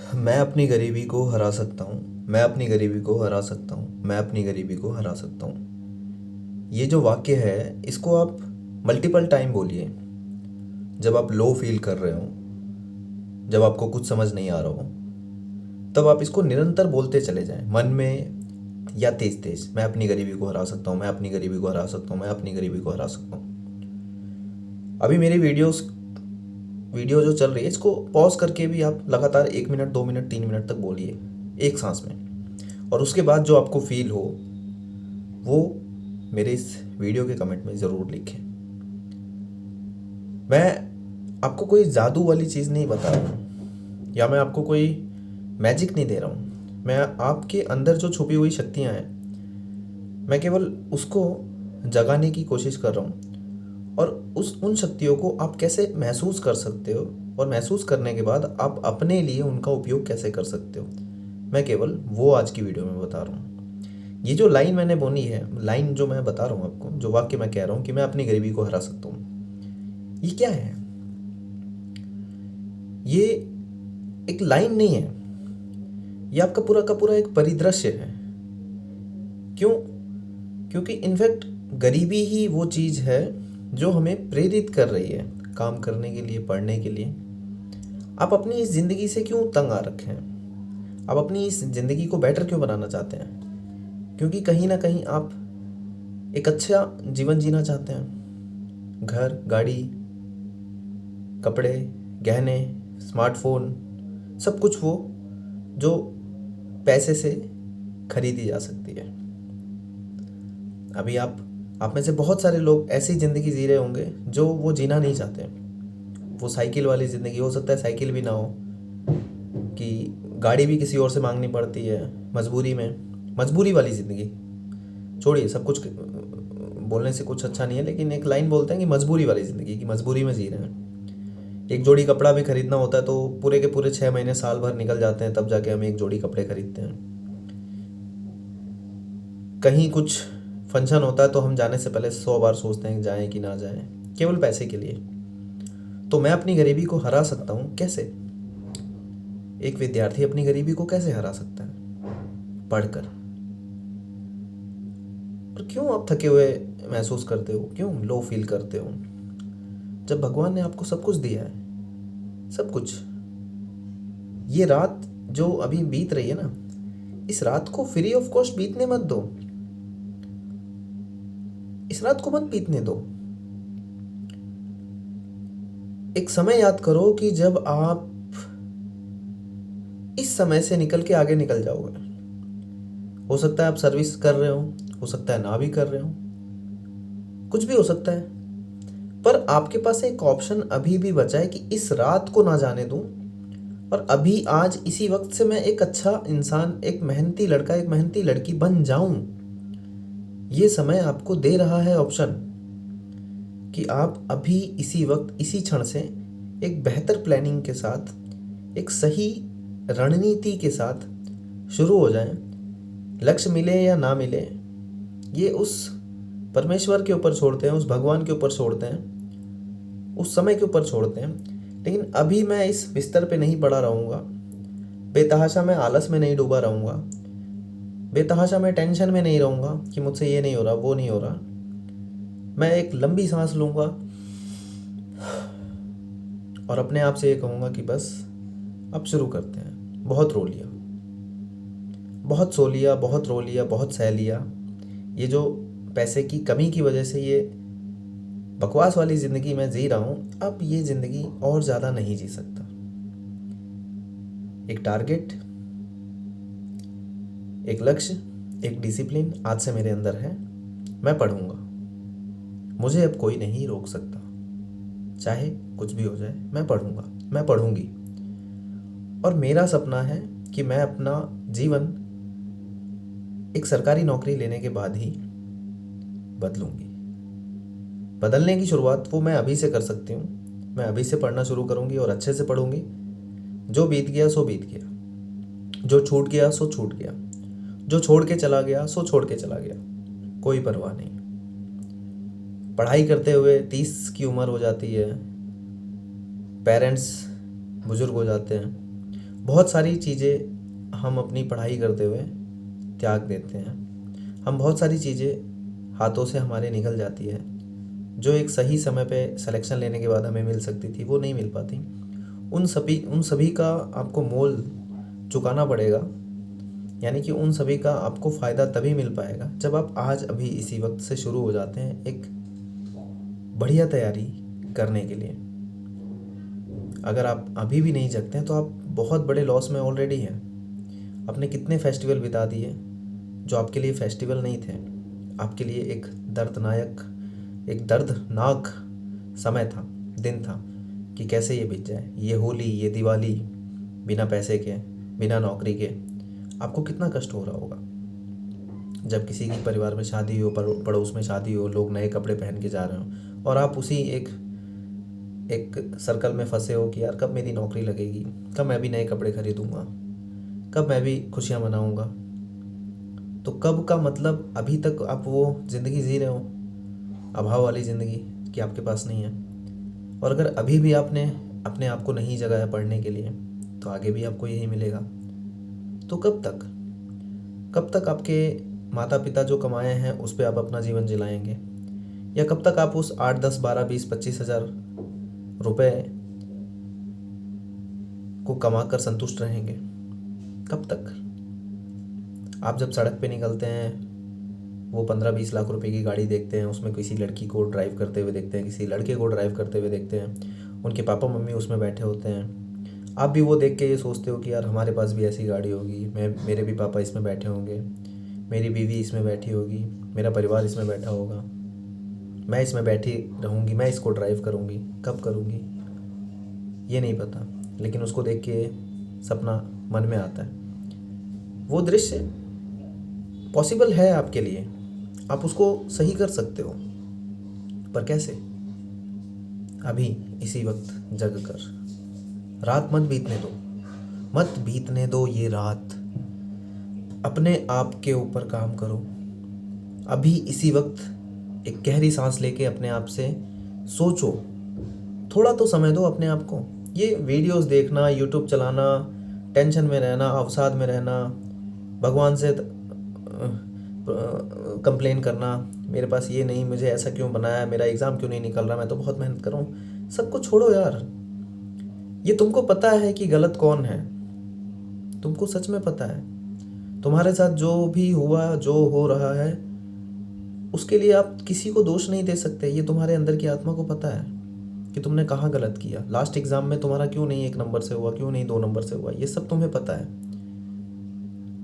मैं अपनी गरीबी को हरा सकता हूँ, मैं अपनी गरीबी को हरा सकता हूँ, मैं अपनी गरीबी को हरा सकता हूँ। ये जो वाक्य है इसको आप मल्टीपल टाइम बोलिए। जब आप लो फील कर रहे हो, जब आपको कुछ समझ नहीं आ रहा हो, तब आप इसको निरंतर बोलते चले जाएं मन में या तेज तेज। मैं अपनी गरीबी को हरा सकता हूँ, मैं अपनी गरीबी को हरा सकता हूँ, मैं अपनी गरीबी को हरा सकता हूँ। अभी मेरी वीडियो जो चल रही है इसको पॉज करके भी आप लगातार 1 मिनट 2 मिनट 3 मिनट तक बोलिए एक सांस में। और उसके बाद जो आपको फील हो वो मेरे इस वीडियो के कमेंट में ज़रूर लिखें। मैं आपको कोई जादू वाली चीज़ नहीं बता रहा हूँ या मैं आपको कोई मैजिक नहीं दे रहा हूँ। मैं आपके अंदर जो छुपी हुई शक्तियाँ हैं मैं केवल उसको जगाने की कोशिश कर रहा हूँ। और उन शक्तियों को आप कैसे महसूस कर सकते हो और महसूस करने के बाद आप अपने लिए उनका उपयोग कैसे कर सकते हो, मैं केवल वो आज की वीडियो में बता रहा हूँ। ये जो लाइन मैंने बोली है, लाइन जो मैं बता रहा हूँ आपको, जो वाक्य मैं कह रहा हूँ कि मैं अपनी गरीबी को हरा सकता हूँ, ये क्या है? ये एक लाइन नहीं है, ये आपका पूरा का पूरा एक परिदृश्य है। क्यों? क्योंकि इनफैक्ट गरीबी ही वो चीज़ है जो हमें प्रेरित कर रही है काम करने के लिए, पढ़ने के लिए। आप अपनी इस ज़िंदगी से क्यों तंग आ रखे हैं? आप अपनी इस ज़िंदगी को बेटर क्यों बनाना चाहते हैं? क्योंकि कहीं ना कहीं आप एक अच्छा जीवन जीना चाहते हैं। घर, गाड़ी, कपड़े, गहने, स्मार्टफोन, सब कुछ वो जो पैसे से खरीदी जा सकती है। अभी आप में से बहुत सारे लोग ऐसी ज़िंदगी जी रहे होंगे जो वो जीना नहीं चाहते। वो साइकिल वाली ज़िंदगी, हो सकता है साइकिल भी ना हो, कि गाड़ी भी किसी और से मांगनी पड़ती है मजबूरी में। मजबूरी वाली ज़िंदगी छोड़िए, सब कुछ बोलने से कुछ अच्छा नहीं है, लेकिन एक लाइन बोलते हैं कि मजबूरी वाली ज़िंदगी, की मजबूरी में जी रहे हैं। एक जोड़ी कपड़ा भी खरीदना होता है तो पूरे के पूरे 6 महीने साल भर निकल जाते हैं, तब जाके हम एक जोड़ी कपड़े खरीदते हैं। कहीं कुछ फंक्शन होता है तो हम जाने से पहले 100 बार सोचते हैं कि जाएं कि ना जाएं, केवल पैसे के लिए। तो मैं अपनी गरीबी को हरा सकता हूँ कैसे? एक विद्यार्थी अपनी गरीबी को कैसे हरा सकता है? पढ़कर। और क्यों आप थके हुए महसूस करते हो, क्यों लो फील करते हो, जब भगवान ने आपको सब कुछ दिया है? सब कुछ। ये रात जो अभी बीत रही है ना, इस रात को फ्री ऑफ कॉस्ट बीतने मत दो। इस रात को मत बीतने दो। एक समय याद करो कि जब आप इस समय से निकल के आगे निकल जाओगे। हो सकता है आप सर्विस कर रहे हो सकता है ना भी कर रहे हो, कुछ भी हो सकता है। पर आपके पास एक ऑप्शन अभी भी बचा है कि इस रात को ना जाने दूं और अभी आज इसी वक्त से मैं एक अच्छा इंसान, एक मेहनती लड़का, एक मेहनती लड़की बन जाऊं। ये समय आपको दे रहा है ऑप्शन कि आप अभी इसी वक्त इसी क्षण से एक बेहतर प्लानिंग के साथ, एक सही रणनीति के साथ शुरू हो जाएं। लक्ष्य मिले या ना मिले, ये उस परमेश्वर के ऊपर छोड़ते हैं, उस भगवान के ऊपर छोड़ते हैं, उस समय के ऊपर छोड़ते हैं। लेकिन अभी मैं इस बिस्तर पे नहीं पड़ा रहूँगा, बेतहाशा मैं आलस में नहीं डूबा रहूँगा, बेतहाशा मैं टेंशन में नहीं रहूँगा कि मुझसे ये नहीं हो रहा, वो नहीं हो रहा। मैं एक लंबी सांस लूँगा और अपने आप से ये कहूँगा कि बस अब शुरू करते हैं। बहुत रो लिया, बहुत सो लिया, बहुत रो लिया, बहुत सह लिया। ये जो पैसे की कमी की वजह से ये बकवास वाली ज़िंदगी मैं जी रहा हूँ, अब ये ज़िंदगी और ज़्यादा नहीं जी सकता। एक टारगेट, एक लक्ष्य, एक डिसिप्लिन आज से मेरे अंदर है। मैं पढ़ूंगा, मुझे अब कोई नहीं रोक सकता। चाहे कुछ भी हो जाए, मैं पढ़ूंगा, मैं पढ़ूंगी। और मेरा सपना है कि मैं अपना जीवन एक सरकारी नौकरी लेने के बाद ही बदलूंगी। बदलने की शुरुआत वो मैं अभी से कर सकती हूँ। मैं अभी से पढ़ना शुरू करूँगी और अच्छे से पढ़ूंगी। जो बीत गया सो बीत गया, जो छूट गया सो छूट गया, जो छोड़ के चला गया सो छोड़ के चला गया, कोई परवाह नहीं। पढ़ाई करते हुए 30 की उम्र हो जाती है, पेरेंट्स बुजुर्ग हो जाते हैं, बहुत सारी चीज़ें हम अपनी पढ़ाई करते हुए त्याग देते हैं। हम बहुत सारी चीज़ें हाथों से हमारे निकल जाती है, जो एक सही समय पे सिलेक्शन लेने के बाद हमें मिल सकती थी, वो नहीं मिल पाती। उन सभी का आपको मोल चुकाना पड़ेगा। यानी कि उन सभी का आपको फ़ायदा तभी मिल पाएगा जब आप आज अभी इसी वक्त से शुरू हो जाते हैं एक बढ़िया तैयारी करने के लिए। अगर आप अभी भी नहीं जगते हैं तो आप बहुत बड़े लॉस में ऑलरेडी हैं। आपने कितने फेस्टिवल बिता दिए जो आपके लिए फेस्टिवल नहीं थे, आपके लिए एक दर्दनाक समय था, दिन था कि कैसे ये बीत जाए, ये होली, ये दिवाली, बिना पैसे के, बिना नौकरी के। आपको कितना कष्ट हो रहा होगा जब किसी की परिवार में शादी हो, पड़ोस में शादी हो, लोग नए कपड़े पहन के जा रहे हो और आप उसी एक सर्कल में फंसे हो कि यार कब मेरी नौकरी लगेगी, कब मैं भी नए कपड़े खरीदूंगा, कब मैं भी खुशियाँ मनाऊंगा। तो कब का मतलब अभी तक आप वो ज़िंदगी जी रहे हो, अभाव वाली ज़िंदगी कि आपके पास नहीं है। और अगर अभी भी आपने अपने आप को नहीं जगाया पढ़ने के लिए तो आगे भी आपको यही मिलेगा। तो कब तक आपके माता पिता जो कमाए हैं उस पर आप अपना जीवन जिलाएंगे, या कब तक आप उस 8, 10, 12, 20, 25 हज़ार रुपये को कमा कर संतुष्ट रहेंगे? कब तक? आप जब सड़क पे निकलते हैं वो 15-20 लाख रुपए की गाड़ी देखते हैं, उसमें किसी लड़की को ड्राइव करते हुए देखते हैं, किसी लड़के को ड्राइव करते हुए देखते हैं, उनके पापा मम्मी उसमें बैठे होते हैं। आप भी वो देख के ये सोचते हो कि यार हमारे पास भी ऐसी गाड़ी होगी, मेरे भी पापा इसमें बैठे होंगे, मेरी बीवी इसमें बैठी होगी, मेरा परिवार इसमें बैठा होगा, मैं इसमें बैठी रहूँगी, मैं इसको ड्राइव करूँगी। कब करूँगी ये नहीं पता, लेकिन उसको देख के सपना मन में आता है। वो दृश्य पॉसिबल है आपके लिए, आप उसको सही कर सकते हो, पर कैसे? अभी इसी वक्त जग कर। रात मत बीतने दो ये रात, अपने आप के ऊपर काम करो। अभी इसी वक्त एक गहरी सांस लेके अपने आप से सोचो, थोड़ा तो समय दो अपने आप को। ये वीडियोस देखना, यूट्यूब चलाना, टेंशन में रहना, अवसाद में रहना, भगवान से कंप्लेन करना, मेरे पास ये नहीं, मुझे ऐसा क्यों बनाया, मेरा एग्ज़ाम क्यों नहीं निकल रहा, मैं तो बहुत मेहनत कर रहा हूँ, सबको छोड़ो यार। ये तुमको पता है कि गलत कौन है, तुमको सच में पता है। तुम्हारे साथ जो भी हुआ, जो हो रहा है, उसके लिए आप किसी को दोष नहीं दे सकते। ये तुम्हारे अंदर की आत्मा को पता है कि तुमने कहाँ गलत किया, लास्ट एग्ज़ाम में तुम्हारा क्यों नहीं 1 नंबर से हुआ, क्यों नहीं 2 नंबर से हुआ, ये सब तुम्हें पता है।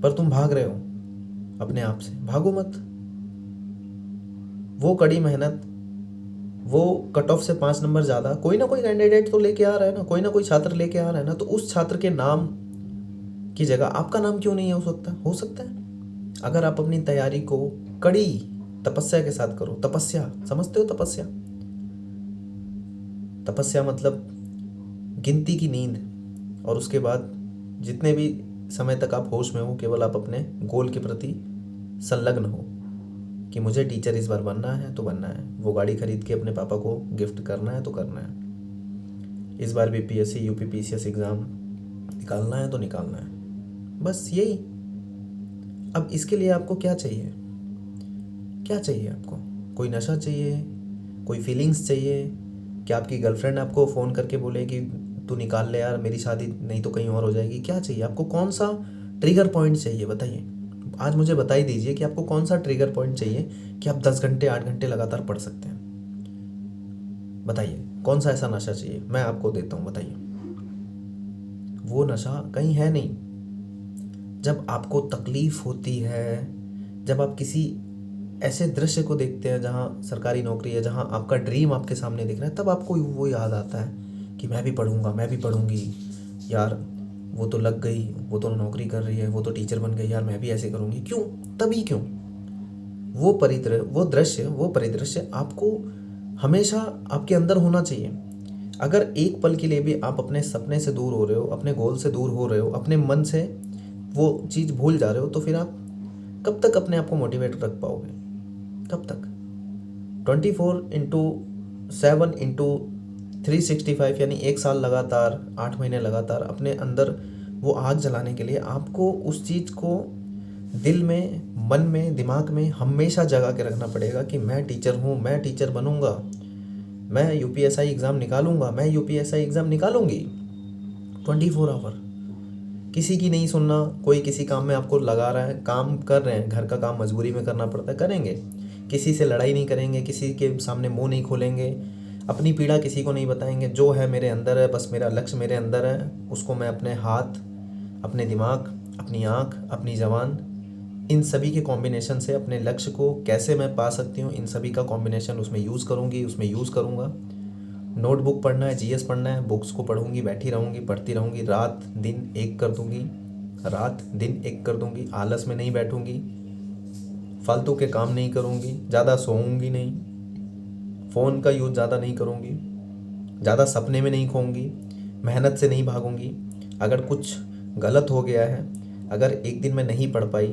पर तुम भाग रहे हो अपने आप से। भागो मत। वो कड़ी मेहनत, वो कट ऑफ से 5 नंबर ज़्यादा कोई ना कोई कैंडिडेट तो लेके आ रहा है ना, कोई ना कोई छात्र लेके आ रहा है ना, तो उस छात्र के नाम की जगह आपका नाम क्यों नहीं हो सकता है अगर आप अपनी तैयारी को कड़ी तपस्या के साथ करो। तपस्या समझते हो? तपस्या मतलब गिनती की नींद, और उसके बाद जितने भी समय तक आप होश में हो केवल आप अपने गोल के प्रति संलग्न हो कि मुझे टीचर इस बार बनना है तो बनना है, वो गाड़ी खरीद के अपने पापा को गिफ्ट करना है तो करना है, इस बार बीपीएससी यूपीपीसीएस एग्ज़ाम निकालना है तो निकालना है, बस यही। अब इसके लिए आपको क्या चाहिए? क्या चाहिए आपको? कोई नशा चाहिए? कोई फीलिंग्स चाहिए? क्या आपकी गर्लफ्रेंड आपको फ़ोन करके बोले कि तू निकाल ले यार, मेरी शादी नहीं तो कहीं और हो जाएगी? क्या चाहिए आपको? कौन सा ट्रिगर पॉइंट चाहिए बताइए? आज मुझे बता ही दीजिए कि आपको कौन सा ट्रिगर पॉइंट चाहिए कि आप 10 घंटे 8 घंटे लगातार पढ़ सकते हैं। बताइए कौन सा ऐसा नशा चाहिए, मैं आपको देता हूँ, बताइए। वो नशा कहीं है नहीं। जब आपको तकलीफ़ होती है, जब आप किसी ऐसे दृश्य को देखते हैं जहाँ सरकारी नौकरी है, जहाँ आपका ड्रीम आपके सामने दिख रहा है, तब आपको वो याद आता है कि मैं भी पढ़ूंगा, मैं भी पढ़ूंगी यार, वो तो लग गई, वो तो नौकरी कर रही है, वो तो टीचर बन गई, यार मैं भी ऐसे करूँगी। क्यों? तभी क्यों? वो परिदृश्य आपको हमेशा आपके अंदर होना चाहिए। अगर एक पल के लिए भी आप अपने सपने से दूर हो रहे हो, अपने गोल से दूर हो रहे हो, अपने मन से वो चीज़ भूल जा रहे हो, तो फिर आप कब तक अपने आप को मोटिवेट रख पाओगे? कब तक? 24/7/365 यानी 1 साल लगातार, 8 महीने लगातार अपने अंदर वो आग जलाने के लिए आपको उस चीज़ को दिल में, मन में, दिमाग में हमेशा जगा के रखना पड़ेगा कि मैं टीचर हूँ, मैं टीचर बनूँगा, मैं यूपीएसआई एग्ज़ाम निकालूंगा, मैं यूपीएसआई एग्ज़ाम निकालूंगी। 24 आवर किसी की नहीं सुनना। कोई किसी काम में आपको लगा रहा है, काम कर रहे हैं, घर का काम मजबूरी में करना पड़ता है, करेंगे। किसी से लड़ाई नहीं करेंगे, किसी के सामने मुंह नहीं खोलेंगे, अपनी पीड़ा किसी को नहीं बताएंगे। जो है मेरे अंदर है, बस मेरा लक्ष्य मेरे अंदर है, उसको मैं अपने हाथ, अपने दिमाग, अपनी आँख, अपनी ज़बान, इन सभी के कॉम्बिनेशन से अपने लक्ष्य को कैसे मैं पा सकती हूँ, इन सभी का कॉम्बिनेशन उसमें यूज़ करूँगी, उसमें यूज़ करूँगा। नोटबुक पढ़ना है, जीएस पढ़ना है, बुक्स को पढ़ूंगी, बैठी रहूँगी, पढ़ती रहूँगी, रात दिन एक कर दूँगी, रात दिन एक कर दूँगी। आलस में नहीं बैठूँगी, फालतू के काम नहीं करूँगी, ज़्यादा सोऊंगी नहीं, फ़ोन का यूज़ ज़्यादा नहीं करूँगी, ज़्यादा सपने में नहीं खोऊंगी, मेहनत से नहीं भागूंगी। अगर कुछ गलत हो गया है, अगर एक दिन मैं नहीं पढ़ पाई,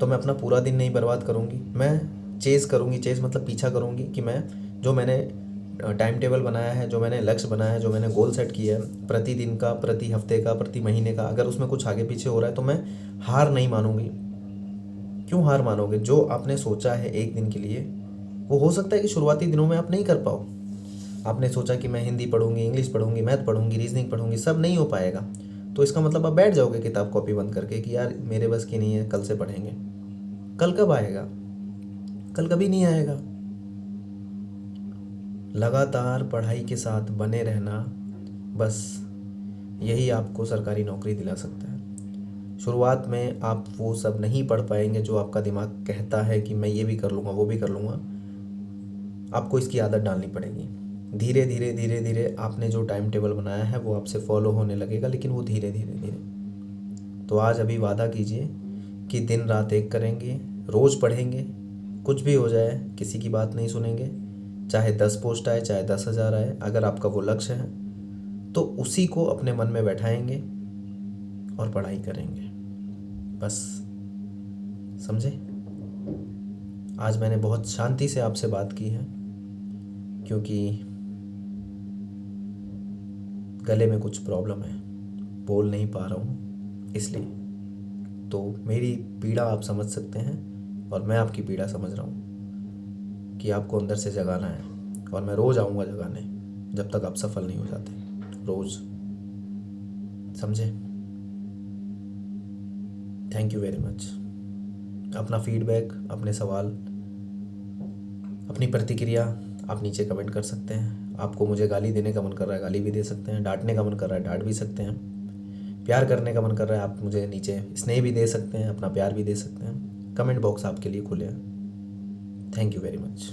तो मैं अपना पूरा दिन नहीं बर्बाद करूँगी। मैं चेज़ करूँगी, चेज़ मतलब पीछा करूँगी कि मैं जो मैंने टाइम टेबल बनाया है, जो मैंने लक्ष्य बनाया है, जो मैंने गोल सेट किया है, प्रतिदिन का, प्रति हफ्ते का, प्रति महीने का, अगर उसमें कुछ आगे पीछे हो रहा है तो मैं हार नहीं मानूंगी। क्यों हार मानोगे? जो आपने सोचा है एक दिन के लिए, वो हो सकता है कि शुरुआती दिनों में आप नहीं कर पाओ। आपने सोचा कि मैं हिंदी पढ़ूंगी, इंग्लिश पढ़ूंगी, मैथ पढ़ूंगी, रीजनिंग पढ़ूंगी, सब नहीं हो पाएगा। तो इसका मतलब आप बैठ जाओगे किताब कॉपी बंद करके कि यार मेरे बस की नहीं है, कल से पढ़ेंगे। कल कब आएगा? कल कभी नहीं आएगा। लगातार पढ़ाई के साथ बने रहना, बस यही आपको सरकारी नौकरी दिला सकता है। शुरुआत में आप वो सब नहीं पढ़ पाएंगे जो आपका दिमाग कहता है कि मैं ये भी कर लूँगा, वो भी कर लूँगा। आपको इसकी आदत डालनी पड़ेगी। धीरे धीरे धीरे धीरे आपने जो टाइम टेबल बनाया है वो आपसे फॉलो होने लगेगा, लेकिन वो धीरे धीरे धीरे। तो आज अभी वादा कीजिए कि दिन रात एक करेंगे, रोज़ पढ़ेंगे, कुछ भी हो जाए किसी की बात नहीं सुनेंगे, चाहे 10 पोस्ट आए, चाहे 10,000 आए। अगर आपका वो लक्ष्य है तो उसी को अपने मन में बैठाएंगे और पढ़ाई करेंगे, बस। समझे? आज मैंने बहुत शांति से आपसे बात की है क्योंकि गले में कुछ प्रॉब्लम है, बोल नहीं पा रहा हूँ इसलिए। तो मेरी पीड़ा आप समझ सकते हैं और मैं आपकी पीड़ा समझ रहा हूँ कि आपको अंदर से जगाना है, और मैं रोज़ आऊँगा जगाने जब तक आप सफल नहीं हो जाते, रोज़। समझे? Thank you very much. अपना फीडबैक, अपने सवाल, अपनी प्रतिक्रिया आप नीचे कमेंट कर सकते हैं। आपको मुझे गाली देने का मन कर रहा है, गाली भी दे सकते हैं। डांटने का मन कर रहा है, डांट भी सकते हैं। प्यार करने का मन कर रहा है, आप मुझे नीचे स्नेह भी दे सकते हैं, अपना प्यार भी दे सकते हैं। कमेंट बॉक्स आपके लिए खुले हैं। Thank you very much.